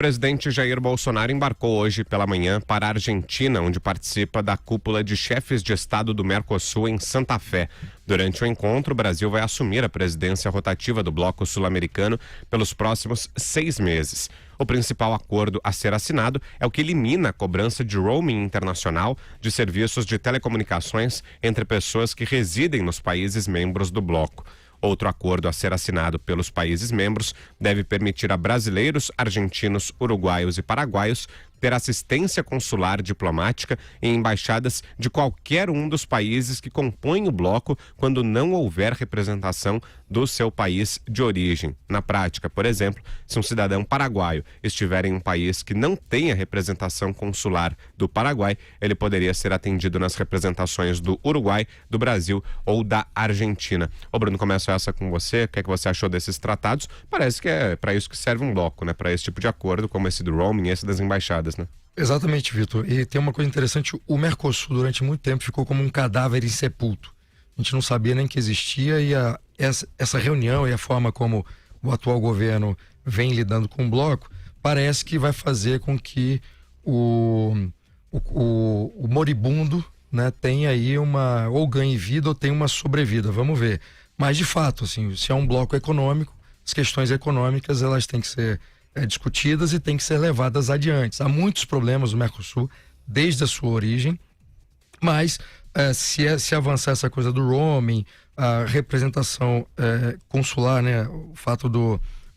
O presidente Jair Bolsonaro embarcou hoje pela manhã para a Argentina, onde participa da cúpula de chefes de Estado do Mercosul em Santa Fé. Durante o encontro, o Brasil vai assumir a presidência rotativa do bloco sul-americano pelos próximos 6 meses. O principal acordo a ser assinado é o que elimina a cobrança de roaming internacional de serviços de telecomunicações entre pessoas que residem nos países membros do bloco. Outro acordo a ser assinado pelos países membros deve permitir a brasileiros, argentinos, uruguaios e paraguaios ter assistência consular diplomática em embaixadas de qualquer um dos países que compõem o bloco quando não houver representação do seu país de origem. Na prática, por exemplo, se um cidadão paraguaio estiver em um país que não tenha representação consular do Paraguai, ele poderia ser atendido nas representações do Uruguai, do Brasil ou da Argentina. Ô Bruno, começo essa com você. O que é que você achou desses tratados? Parece que é para isso que serve um bloco, né? Para esse tipo de acordo, como esse do roaming e esse das embaixadas, né? Exatamente, Vitor. E tem uma coisa interessante, o Mercosul durante muito tempo ficou como um cadáver insepulto. A gente não sabia nem que existia e essa reunião e a forma como o atual governo vem lidando com o bloco, parece que vai fazer com que o moribundo, né, tenha aí ou ganhe vida ou tenha uma sobrevida, vamos ver. Mas de fato, assim, se é um bloco econômico, as questões econômicas elas têm que ser discutidas e têm que ser levadas adiante. Há muitos problemas no Mercosul desde a sua origem, mas se avançar essa coisa do roaming, a representação consular, né, o fato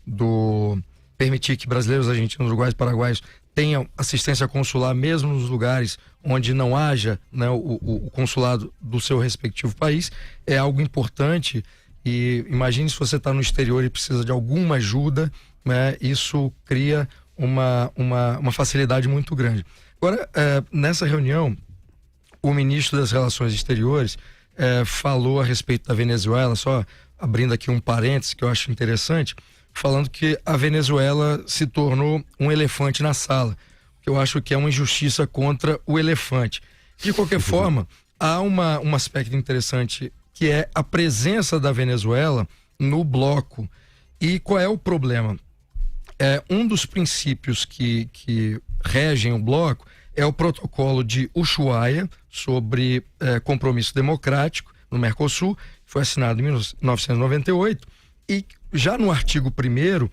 do permitir que brasileiros, argentinos, uruguaios, paraguaios tenham assistência consular mesmo nos lugares onde não haja, né, o consulado do seu respectivo país, é algo importante. E imagine se você está no exterior e precisa de alguma ajuda, né, isso cria uma facilidade muito grande. Agora, nessa reunião, o ministro das Relações Exteriores falou a respeito da Venezuela, só abrindo aqui um parênteses que eu acho interessante, falando que a Venezuela se tornou um elefante na sala, que eu acho que é uma injustiça contra o elefante. De qualquer forma, há um aspecto interessante que é a presença da Venezuela no bloco. E qual é o problema? Um dos princípios que regem o bloco é o protocolo de Ushuaia sobre compromisso democrático no Mercosul, foi assinado em 1998, e já no artigo 1º,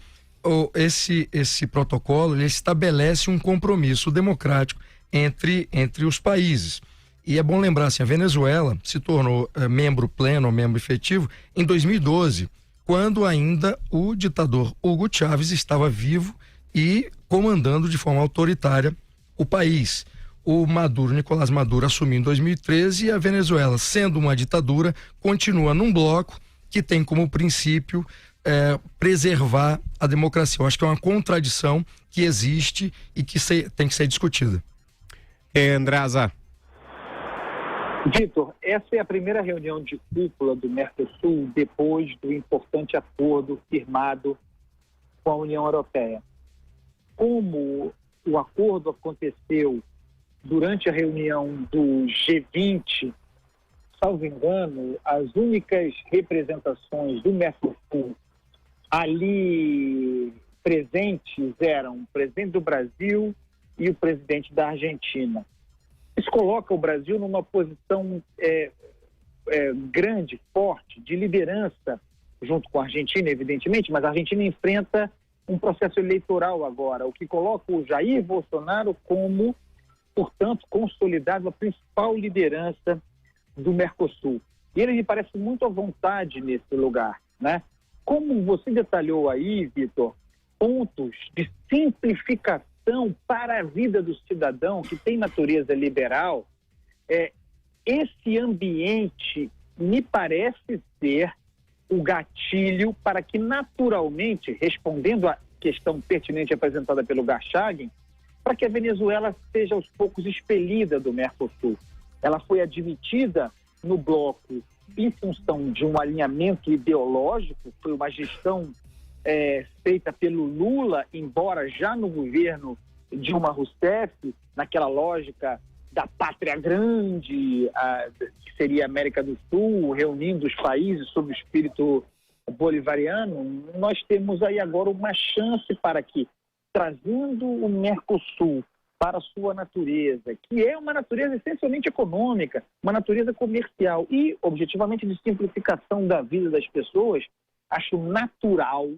esse protocolo ele estabelece um compromisso democrático entre os países. E é bom lembrar, assim, a Venezuela se tornou membro pleno, membro efetivo, em 2012, quando ainda o ditador Hugo Chávez estava vivo e comandando de forma autoritária o país. O Nicolás Maduro assumiu em 2013 e a Venezuela, sendo uma ditadura, continua num bloco que tem como princípio preservar a democracia. Eu acho que é uma contradição que existe e que tem que ser discutida. Andreasa. Vitor, essa é a primeira reunião de cúpula do Mercosul depois do importante acordo firmado com a União Europeia. Como o acordo aconteceu durante a reunião do G20, salvo engano, as únicas representações do Mercosul ali presentes eram o presidente do Brasil e o presidente da Argentina. Isso coloca o Brasil numa posição grande, forte, de liderança, junto com a Argentina, evidentemente, mas a Argentina enfrenta um processo eleitoral agora, o que coloca o Jair Bolsonaro como, portanto, consolidado a principal liderança do Mercosul. E ele me parece muito à vontade nesse lugar, né? Como você detalhou aí, Vitor, pontos de simplificação para a vida do cidadão que tem natureza liberal, esse ambiente me parece ser o gatilho para que naturalmente, respondendo à questão pertinente apresentada pelo Garchagen, para que a Venezuela seja aos poucos expelida do Mercosul. Ela foi admitida no bloco em função de um alinhamento ideológico, foi uma gestão feita pelo Lula, embora já no governo Dilma Rousseff, naquela lógica da pátria grande, que seria a América do Sul, reunindo os países sob o espírito bolivariano. Nós temos aí agora uma chance para que trazendo o Mercosul para a sua natureza, que é uma natureza essencialmente econômica, uma natureza comercial e, objetivamente, de simplificação da vida das pessoas, acho natural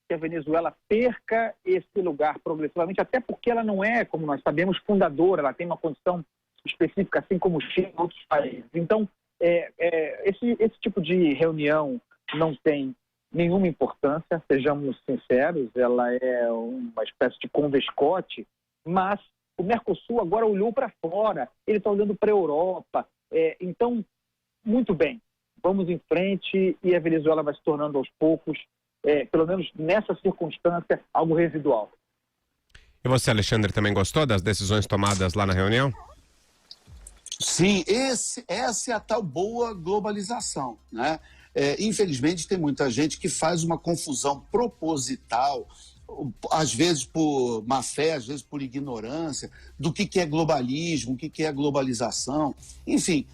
que a Venezuela perca esse lugar progressivamente, até porque ela não é, como nós sabemos, fundadora, ela tem uma condição específica, assim como o Chile e outros países. Então, esse tipo de reunião não tem nenhuma importância, sejamos sinceros, ela é uma espécie de convescote, mas o Mercosul agora olhou para fora, ele está olhando para a Europa. Então, muito bem, vamos em frente e a Venezuela vai se tornando aos poucos, pelo menos nessa circunstância, algo residual. E você, Alexandre, também gostou das decisões tomadas lá na reunião? Sim, essa é a tal boa globalização, né? Infelizmente, tem muita gente que faz uma confusão proposital, às vezes por má fé, às vezes por ignorância, do que é globalismo, o que é globalização. Enfim,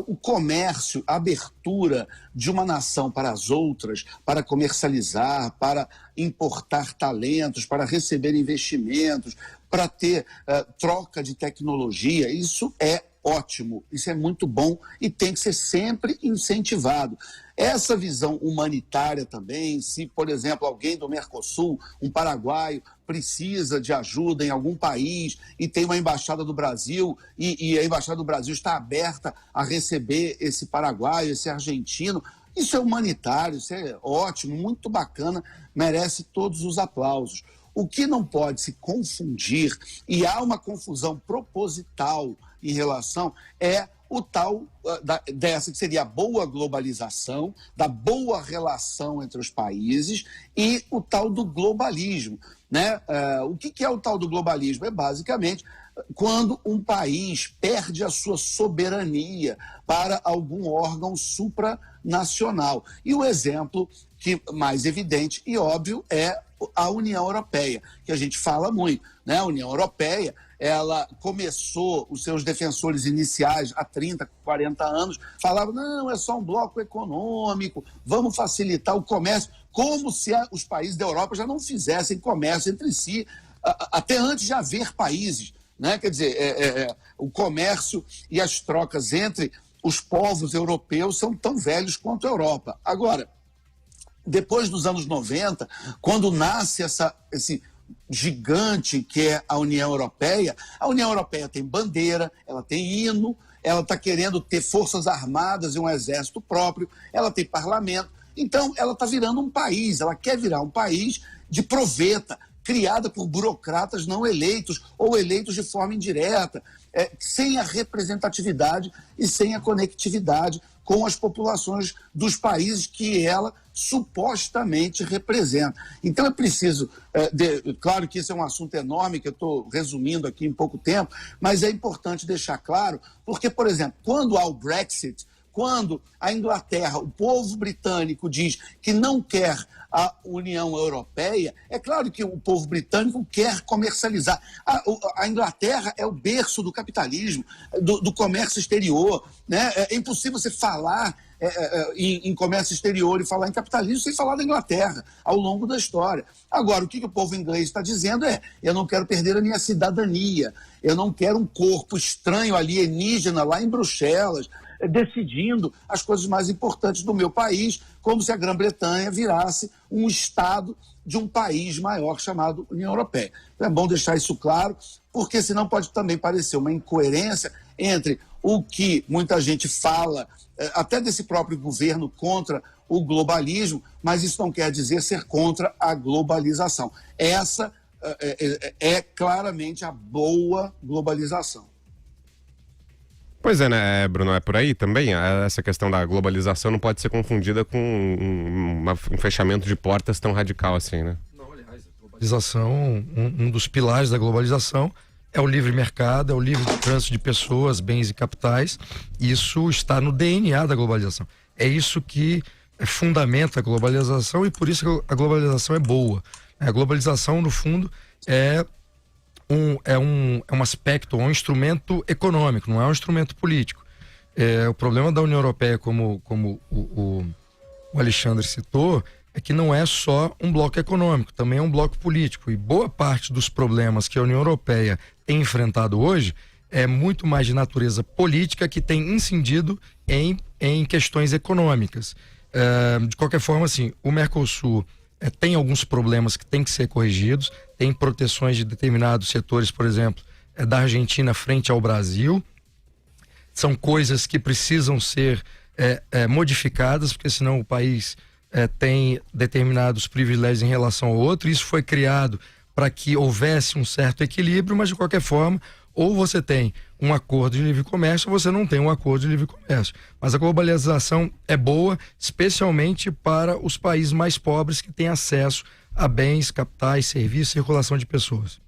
o comércio, a abertura de uma nação para as outras, para comercializar, para importar talentos, para receber investimentos, para ter troca de tecnologia, isso é ótimo, isso é muito bom e tem que ser sempre incentivado. Essa visão humanitária também, se, por exemplo, alguém do Mercosul, um paraguaio, precisa de ajuda em algum país e tem uma embaixada do Brasil e a embaixada do Brasil está aberta a receber esse paraguaio, esse argentino, isso é humanitário, isso é ótimo, muito bacana, merece todos os aplausos. O que não pode se confundir, e há uma confusão proposital em relação, é o tal dessa que seria a boa globalização, da boa relação entre os países e o tal do globalismo, né? O que é o tal do globalismo? É basicamente quando um país perde a sua soberania para algum órgão supranacional. E o exemplo mais evidente e óbvio é a União Europeia, que a gente fala muito, né? A União Europeia, ela começou, os seus defensores iniciais há 30, 40 anos, falavam, não, é só um bloco econômico, vamos facilitar o comércio, como se os países da Europa já não fizessem comércio entre si, até antes de haver países, né? Quer dizer, o comércio e as trocas entre os povos europeus são tão velhos quanto a Europa. Agora, depois dos anos 90, quando nasce esse gigante que é a União Europeia tem bandeira, ela tem hino, ela está querendo ter forças armadas e um exército próprio, ela tem parlamento, então ela está virando um país, ela quer virar um país de proveta, criada por burocratas não eleitos ou eleitos de forma indireta, sem a representatividade e sem a conectividade com as populações dos países que ela supostamente representa. Então é preciso, claro que isso é um assunto enorme, que eu estou resumindo aqui em pouco tempo, mas é importante deixar claro, porque, por exemplo, quando há o Brexit, quando a Inglaterra, o povo britânico diz que não quer a União Europeia, é claro que o povo britânico quer comercializar. A Inglaterra é o berço do capitalismo, do comércio exterior, né? É impossível você falar em comércio exterior e falar em capitalismo sem falar da Inglaterra ao longo da história. Agora, o que o povo inglês está dizendo eu não quero perder a minha cidadania, eu não quero um corpo estranho alienígena lá em Bruxelas, decidindo as coisas mais importantes do meu país, como se a Grã-Bretanha virasse um estado de um país maior chamado União Europeia. Então é bom deixar isso claro, porque senão pode também parecer uma incoerência entre o que muita gente fala, até desse próprio governo, contra o globalismo, mas isso não quer dizer ser contra a globalização. Essa é claramente a boa globalização. Pois é, né, Bruno? É por aí também. Essa questão da globalização não pode ser confundida com um fechamento de portas tão radical assim, né? Não, aliás, a globalização, um dos pilares da globalização é o livre mercado, é o livre trânsito de pessoas, bens e capitais. Isso está no DNA da globalização. É isso que fundamenta a globalização e por isso que a globalização é boa. A globalização, no fundo, é um aspecto, um instrumento econômico, não é um instrumento político. O problema da União Europeia, como o Alexandre citou, é que não é só um bloco econômico, também é um bloco político. E boa parte dos problemas que a União Europeia tem enfrentado hoje é muito mais de natureza política, que tem incidido em questões econômicas. De qualquer forma, assim, o Mercosul tem alguns problemas que têm que ser corrigidos, tem proteções de determinados setores, por exemplo, da Argentina frente ao Brasil. São coisas que precisam ser modificadas, porque senão o país tem determinados privilégios em relação ao outro. Isso foi criado para que houvesse um certo equilíbrio, mas de qualquer forma, ou você tem um acordo de livre comércio ou você não tem um acordo de livre comércio. Mas a globalização é boa, especialmente para os países mais pobres que têm acesso a bens, capitais, serviços, circulação de pessoas.